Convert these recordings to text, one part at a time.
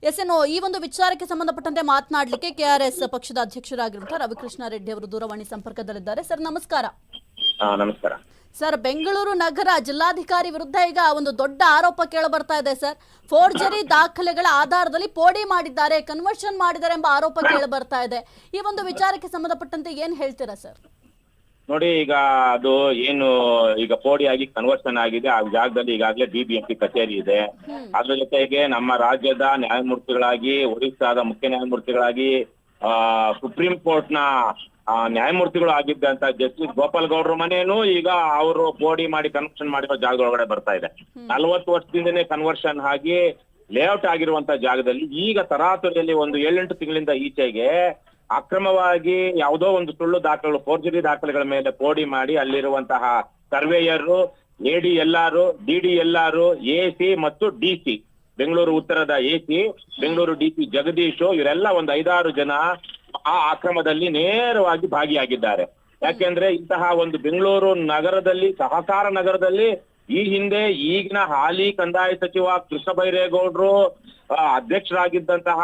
ಎಸ್ಎನ್ಒ ಈ ಒಂದು ವಿಚಾರಕ್ಕೆ ಸಂಬಂಧಪಟ್ಟಂತೆ ಮಾತನಾಡಲಿಕ್ಕೆ ಕೆಆರ್ಎಸ್ ಪಕ್ಷದ ಅಧ್ಯಕ್ಷರಾಗಿರುವಂತಹ ರವಿಕೃಷ್ಣ ರೆಡ್ಡಿ ಅವರು ದೂರವಾಣಿ ಸಂಪರ್ಕದಲ್ಲಿದ್ದಾರೆ. ಸರ್ ನಮಸ್ಕಾರ. ನಮಸ್ಕಾರ ಸರ್, ಬೆಂಗಳೂರು ನಗರ ಜಿಲ್ಲಾಧಿಕಾರಿ ವಿರುದ್ಧ ಈಗ ಒಂದು ದೊಡ್ಡ ಆರೋಪ ಕೇಳ ಬರ್ತಾ ಇದೆ ಸರ್. ಫೋರ್ಜರಿ ದಾಖಲೆಗಳ ಆಧಾರದಲ್ಲಿ ಪೋಡಿ ಮಾಡಿದ್ದಾರೆ, ಕನ್ವರ್ಷನ್ ಮಾಡಿದ್ದಾರೆ ಎಂಬ ಆರೋಪ ಕೇಳ ಬರ್ತಾ ಇದೆ. ಈ ಒಂದು ವಿಚಾರಕ್ಕೆ ಸಂಬಂಧಪಟ್ಟಂತೆ ಏನ್ ಹೇಳ್ತೀರಾ ಸರ್? ನೋಡಿ, ಈಗ ಅದು ಏನು ಈಗ ಪೋಡಿ ಆಗಿ ಕನ್ವರ್ಷನ್ ಆಗಿದೆ. ಆ ಜಾಗದಲ್ಲಿ ಈಗಾಗಲೇ ಬಿಬಿಎಂಪಿ ಕಚೇರಿ ಇದೆ. ಅದ್ರ ಜೊತೆಗೆ ನಮ್ಮ ರಾಜ್ಯದ ನ್ಯಾಯಮೂರ್ತಿಗಳಾಗಿ, ಒರಿಸ್ಸಾದ ಮುಖ್ಯ ನ್ಯಾಯಮೂರ್ತಿಗಳಾಗಿ, ಸುಪ್ರೀಂ ಕೋರ್ಟ್ ನ ನ್ಯಾಯಮೂರ್ತಿಗಳು ಆಗಿದ್ದಂತ ಜಸ್ಟಿಸ್ ಗೋಪಾಲ್ ಗೌಡ್ರ ಮನೇನು ಈಗ ಅವರು ಪೋಡಿ ಮಾಡಿ ಕನ್ವರ್ಷನ್ ಮಾಡಿರೋ ಜಾಗದೊಳಗಡೆ ಬರ್ತಾ ಇದೆ. 40 ವರ್ಷದಿಂದನೇ ಕನ್ವರ್ಷನ್ ಆಗಿ ಲೇಔಟ್ ಆಗಿರುವಂತ ಜಾಗದಲ್ಲಿ ಈಗ ತರಾತುರಿಯಲ್ಲಿ ಒಂದು 7-8 ತಿಂಗಳಿಂದ ಈಚೆಗೆ ಅಕ್ರಮವಾಗಿ ಯಾವುದೋ ಒಂದು ಸುಳ್ಳು ದಾಖಲೆಗಳು, ಫೋರ್ಜರಿ ದಾಖಲೆಗಳ ಮೇಲೆ ಪೋಡಿ ಮಾಡಿ ಅಲ್ಲಿರುವಂತಹ ಸರ್ವೇಯರು, ADLR, DDLR, AC ಮತ್ತು DC, ಬೆಂಗಳೂರು ಉತ್ತರದ AC, ಬೆಂಗಳೂರು DC ಜಗದೀಶ್, ಇವರೆಲ್ಲ ಒಂದು 5-6 ಜನ ಆ ಅಕ್ರಮದಲ್ಲಿ ನೇರವಾಗಿ ಭಾಗಿಯಾಗಿದ್ದಾರೆ. ಯಾಕೆಂದ್ರೆ ಇಂತಹ ಒಂದು ಬೆಂಗಳೂರು ನಗರದಲ್ಲಿ, ಸಹಕಾರ ನಗರದಲ್ಲಿ ಈ ಹಿಂದೆ ಈಗಿನ ಹಾಲಿ ಕಂದಾಯ ಸಚಿವ ಕೃಷ್ಣ ಬೈರೇಗೌಡರು ಅಧ್ಯಕ್ಷರಾಗಿದ್ದಂತಹ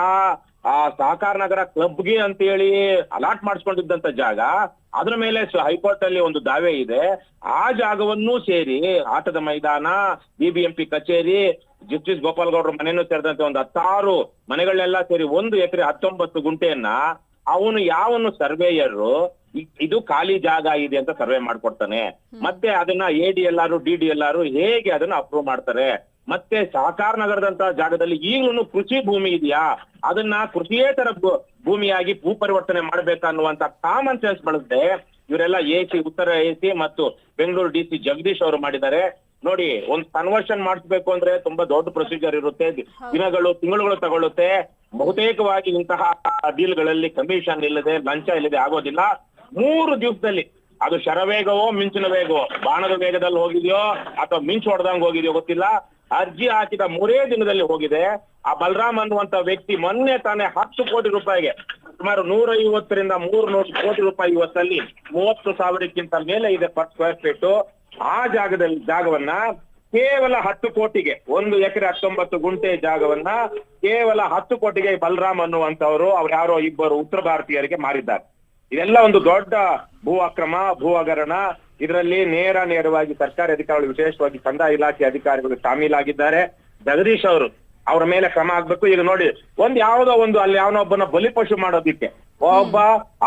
ಸಹಕಾರ ನಗರ ಕ್ಲಬ್ಗೆ ಅಂತ ಹೇಳಿ ಅಲಾಟ್ ಮಾಡಿಸ್ಕೊಂಡಿದ್ದಂತ ಜಾಗ, ಅದ್ರ ಮೇಲೆ ಹೈಕೋರ್ಟ್ ಅಲ್ಲಿ ಒಂದು ದಾವೆ ಇದೆ. ಆ ಜಾಗವನ್ನೂ ಸೇರಿ ಆಟದ ಮೈದಾನ, ಬಿಬಿಎಂಪಿ ಕಚೇರಿ, ಜಸ್ಟಿಸ್ ಗೋಪಾಲ್ ಗೌಡ್ರ ಮನೆಯನ್ನು ಸೇರಿದಂತೆ ಒಂದು 16 ಮನೆಗಳನ್ನೆಲ್ಲ ಸೇರಿ 1 ಎಕರೆ 19 ಗುಂಟೆಯನ್ನ ಅವನು ಯಾವನು ಸರ್ವೇಯರು ಇದು ಖಾಲಿ ಜಾಗ ಇದೆ ಅಂತ ಸರ್ವೆ ಮಾಡ್ಕೊಡ್ತಾನೆ. ಮತ್ತೆ ಅದನ್ನ ADLR, DDLR ಹೇಗೆ ಅದನ್ನ ಅಪ್ರೂವ್ ಮಾಡ್ತಾರೆ. ಮತ್ತೆ ಸಹಕಾರ ನಗರದಂತ ಜಾಗದಲ್ಲಿ ಈಗಲೂ ಕೃಷಿ ಭೂಮಿ ಇದೆಯಾ, ಅದನ್ನ ಕೃಷಿಯೇತರ ಭೂಮಿಯಾಗಿ ಭೂ ಪರಿವರ್ತನೆ ಮಾಡ್ಬೇಕನ್ನುವಂತ ಕಾಮನ್ ಸೆನ್ಸ್ ಬಳಸದೆ ಇವರೆಲ್ಲ AC, ಉತ್ತರ AC ಮತ್ತು ಬೆಂಗಳೂರು DC ಜಗದೀಶ್ ಅವರು ಮಾಡಿದ್ದಾರೆ. ನೋಡಿ, ಒಂದು ಕನ್ವರ್ಷನ್ ಮಾಡಿಸ್ಬೇಕು ಅಂದ್ರೆ ತುಂಬಾ ದೊಡ್ಡ ಪ್ರೊಸೀಜರ್ ಇರುತ್ತೆ, ದಿನಗಳು ತಿಂಗಳುಗಳು ತಗೊಳ್ಳುತ್ತೆ. ಬಹುತೇಕವಾಗಿ ಇಂತಹ ಡೀಲ್ಗಳಲ್ಲಿ ಕಮಿಷನ್ ಇಲ್ಲದೆ, ಲಂಚ ಇಲ್ಲದೆ ಆಗೋದಿಲ್ಲ. 3 ದಿವಸದಲ್ಲಿ ಅದು ಶರವೇಗವೋ ಮಿಂಚಿನ ವೇಗವೋ, ಬಾಣದ ವೇಗದಲ್ಲಿ ಹೋಗಿದೆಯೋ ಅಥವಾ ಮಿಂಚು ಹೊಡೆದಂಗ್ ಹೋಗಿದೆಯೋ ಗೊತ್ತಿಲ್ಲ, ಅರ್ಜಿ ಹಾಕಿದ 3 ದಿನದಲ್ಲಿ ಹೋಗಿದೆ. ಆ ಬಲರಾಮ್ ಅನ್ನುವಂತ ವ್ಯಕ್ತಿ ಮೊನ್ನೆ ತಾನೇ 10 ಕೋಟಿ ರೂಪಾಯಿಗೆ, ಸುಮಾರು 150ರಿಂದ 300 ಕೋಟಿ ರೂಪಾಯಿ ಇವತ್ತಲ್ಲಿ 30,000ಕ್ಕಿಂತ ಮೇಲೆ ಇದೆ ಪರ್ ಸ್ಕ್ವೇರ್ ಫೀಟ್. ಆ ಜಾಗವನ್ನ ಕೇವಲ 10 ಕೋಟಿಗೆ, 1 ಎಕರೆ 19 ಗುಂಟೆ ಜಾಗವನ್ನ ಕೇವಲ 10 ಕೋಟಿಗೆ ಬಲರಾಮ್ ಅನ್ನುವಂಥವ್ರು, ಅವ್ರು ಯಾರೋ ಇಬ್ಬರು ಉತ್ತರ ಭಾರತೀಯರಿಗೆ ಮಾರಿದ್ದಾರೆ. ಇದೆಲ್ಲ ಒಂದು ದೊಡ್ಡ ಭೂ ಅಕ್ರಮ, ಭೂ ಹಗರಣ. ಇದರಲ್ಲಿ ನೇರವಾಗಿ ಸರ್ಕಾರಿ ಅಧಿಕಾರಿಗಳು, ವಿಶೇಷವಾಗಿ ಕಂದಾಯ ಇಲಾಖೆ ಅಧಿಕಾರಿಗಳು ಶಾಮೀಲಾಗಿದ್ದಾರೆ. ಜಗದೀಶ್ ಅವರು, ಅವರ ಮೇಲೆ ಕ್ರಮ ಆಗ್ಬೇಕು. ಈಗ ನೋಡಿ, ಯಾವುದೋ ಒಂದು ಅಲ್ಲಿ ಯಾವನೊಬ್ಬನ ಬಲಿಪಶು ಮಾಡೋದಿಕ್ಕೆ ಒಬ್ಬ,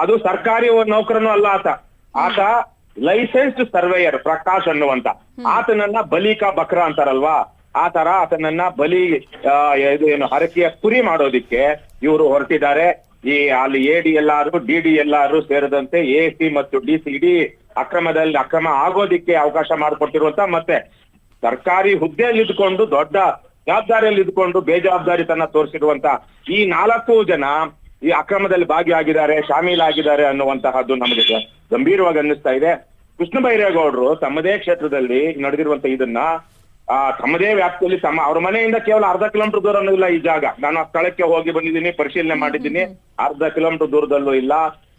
ಅದು ಸರ್ಕಾರಿ ನೌಕರನು ಅಲ್ಲ ಆತ ಲೈಸೆನ್ಸ್ಡ್ ಸರ್ವೇಯರ್ ಪ್ರಕಾಶ್ ಅನ್ನುವಂತ, ಆತನನ್ನ ಬಲಿಕಾ ಬಕ್ರಾ ಅಂತಾರಲ್ವಾ, ಆ ತರ ಆತನನ್ನ ಬಲಿ ಏನು ಹರಕೆಯ ಕುರಿ ಮಾಡೋದಿಕ್ಕೆ ಇವರು ಹೊರಟಿದ್ದಾರೆ. ಈ ಅಲ್ಲಿ ADLR, DDLR ಸೇರಿದಂತೆ AC ಮತ್ತು DC ಇಡೀ ಅಕ್ರಮ ಆಗೋದಿಕ್ಕೆ ಅವಕಾಶ ಮಾಡಿಕೊಟ್ಟಿರುವಂತ, ಮತ್ತೆ ಸರ್ಕಾರಿ ಹುದ್ದೆಯಲ್ಲಿ ಇದ್ಕೊಂಡು, ದೊಡ್ಡ ಜವಾಬ್ದಾರಿಯಲ್ಲಿ ಇದ್ಕೊಂಡು ಬೇಜವಾಬ್ದಾರಿತನ ತೋರಿಸಿರುವಂತ ಈ 4 ಜನ ಈ ಅಕ್ರಮದಲ್ಲಿ ಭಾಗಿಯಾಗಿದ್ದಾರೆ, ಶಾಮೀಲಾಗಿದ್ದಾರೆ ಅನ್ನುವಂತಹದ್ದು ನಮಗೆ ಗಂಭೀರವಾಗಿ ಅನ್ನಿಸ್ತಾ ಇದೆ. ಕೃಷ್ಣ ಬೈರೇಗೌಡರು ತಮ್ಮದೇ ಕ್ಷೇತ್ರದಲ್ಲಿ ನಡೆದಿರುವಂತ ಇದನ್ನ ತಮ್ಮದೇ ವ್ಯಾಪ್ತಿಯಲ್ಲಿ ಅವ್ರ ಮನೆಯಿಂದ ಕೇವಲ 1/2 ಕಿಲೋಮೀಟರ್ ದೂರ ಇಲ್ಲ ಈ ಜಾಗ. ನಾನು ಆ ಸ್ಥಳಕ್ಕೆ ಹೋಗಿ ಬಂದಿದ್ದೀನಿ, ಪರಿಶೀಲನೆ ಮಾಡಿದ್ದೀನಿ. 1/2 ಕಿಲೋಮೀಟರ್ ದೂರದಲ್ಲೂ ಇಲ್ಲ.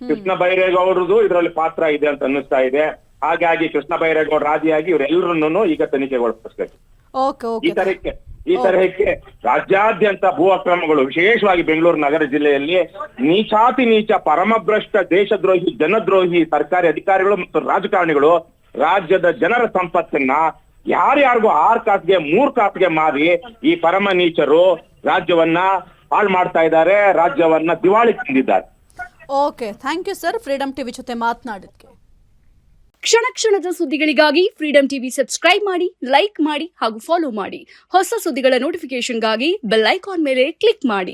ಕೃಷ್ಣ ಬೈರೇಗೌಡರದು ಇದರಲ್ಲಿ ಪಾತ್ರ ಇದೆ ಅಂತ ಅನ್ನಿಸ್ತಾ ಇದೆ. ಹಾಗಾಗಿ ಕೃಷ್ಣ ಬೈರೇಗೌಡರು ಆದಿಯಾಗಿ ಇವರೆಲ್ಲರನ್ನೂ ಈಗ ತನಿಖೆಗೊಳಪಡಿಸಬೇಕು. ಈ ತರಹಕ್ಕೆ ರಾಜ್ಯಾದ್ಯಂತ ಭೂ ಅಕ್ರಮಗಳು, ವಿಶೇಷವಾಗಿ ಬೆಂಗಳೂರು ನಗರ ಜಿಲ್ಲೆಯಲ್ಲಿ ನೀಚಾತಿ ನೀಚ, ಪರಮಭ್ರಷ್ಟ, ದೇಶದ್ರೋಹಿ, ಜನದ್ರೋಹಿ ಸರ್ಕಾರಿ ಅಧಿಕಾರಿಗಳು ಮತ್ತು ರಾಜಕಾರಣಿಗಳು ರಾಜ್ಯದ ಜನರ ಸಂಪತ್ತನ್ನ ಯಾರ್ಯಾರಿಗೂ 6 ಕಾಸಿಗೆ 3 ಕಾಸಿಗೆ ಮಾರಿ ಈ ಪರಮ ನೀಚರು ರಾಜ್ಯವನ್ನ ಹಾಳು ಮಾಡ್ತಾ ಇದ್ದಾರೆ, ರಾಜ್ಯವನ್ನ ದಿವಾಳಿ ತಂದಿದ್ದಾರೆ. Okay, thank you sir, Freedom TV ಜೊತೆ ಮಾತನಾಡಿದ್ಕೆ. ಕ್ಷಣ ಕ್ಷಣದ ಸುದ್ದಿಗಳಿಗಾಗಿ ಫ್ರೀಡಂ ಟಿವಿ ಸಬ್ಸ್ಕ್ರೈಬ್ ಮಾಡಿ, ಲೈಕ್ ಮಾಡಿ ಹಾಗೂ ಫಾಲೋ ಮಾಡಿ. ಹೊಸ ಸುದ್ದಿಗಳ ನೋಟಿಫಿಕೇಶನ್ಗಾಗಿ ಬೆಲ್ ಐಕಾನ್ ಮೇಲೆ ಕ್ಲಿಕ್ ಮಾಡಿ.